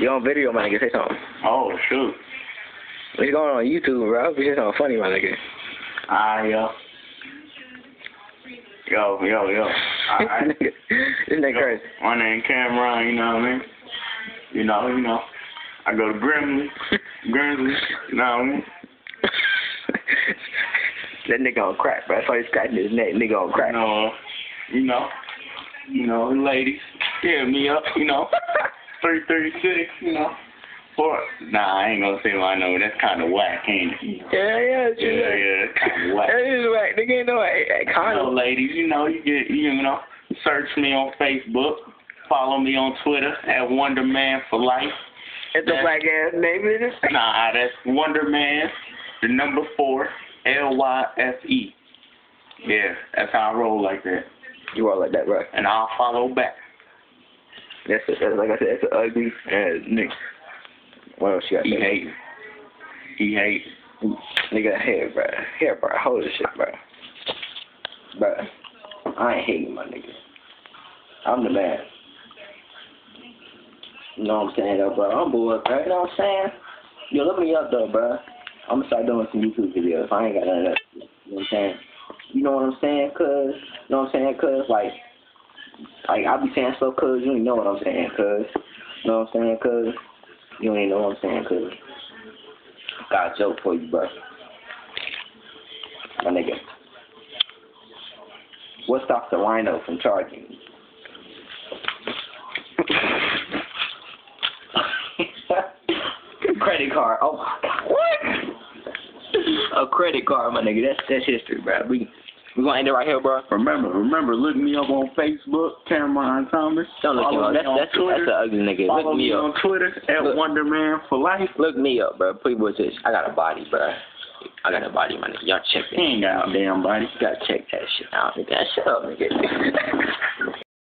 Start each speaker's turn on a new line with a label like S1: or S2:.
S1: You on video, my nigga? Say something.
S2: Oh, shoot.
S1: What's going on YouTube, bro? I hope you say something funny, my nigga.
S2: Yo. Yo. Alright.
S1: This nigga crazy.
S2: My name Cameron, you know what I mean? You know. I go to Grimsley, you know what I mean?
S1: That nigga on crack, bro. That's why he's scratching his neck. Nigga on crack.
S2: You know, ladies, hit me up, 336, Nah, I ain't gonna say my number. That's kind of whack, ain't it?
S1: Yeah,
S2: Yeah, that's kind of whack.
S1: That is whack. Nigga ain't no kind of.
S2: Ladies, you search me on Facebook, follow me on Twitter at Wonderman for Life.
S1: It's a black ass name, is it?
S2: Nah, that's Wonderman, the number 4, LYFE. Yeah, that's how I roll like that.
S1: You are like that, bro.
S2: And I'll follow back.
S1: That's like I said, that's an ugly ass nigga. What else you got?
S2: He hate.
S1: Nigga, here, bro. Hold this shit, bro. Bro, I ain't hating my nigga. I'm the man. You know what I'm saying, though, bro? I'm bored, bro. You know what I'm saying? Yo, look me up, though, bro. I'm gonna start doing some YouTube videos. I ain't got none of that. You know what I'm saying? You know what I'm saying, cuz? You know what I'm saying, cuz? Like I be saying stuff, cuz you ain't know what I'm saying, cuz. You know what I'm saying, cuz? You ain't know what I'm saying, cuz. Got a joke for you, bro. My nigga. What stops the rhino from charging? Credit card. Oh my god. What? A credit card, my nigga. That's history, bro. We gonna end it right here, bro.
S2: Remember, look me up on Facebook, Cameron Thomas.
S1: Don't look him up. That's an ugly nigga. Look me up
S2: on Twitter at Wonderman for Life.
S1: Look me up, bro. Pretty much this. I got a body, bro. I got a body, my nigga. Y'all check that.
S2: He ain't got a damn body.
S1: You gotta check that shit out, nigga. Shut up, nigga.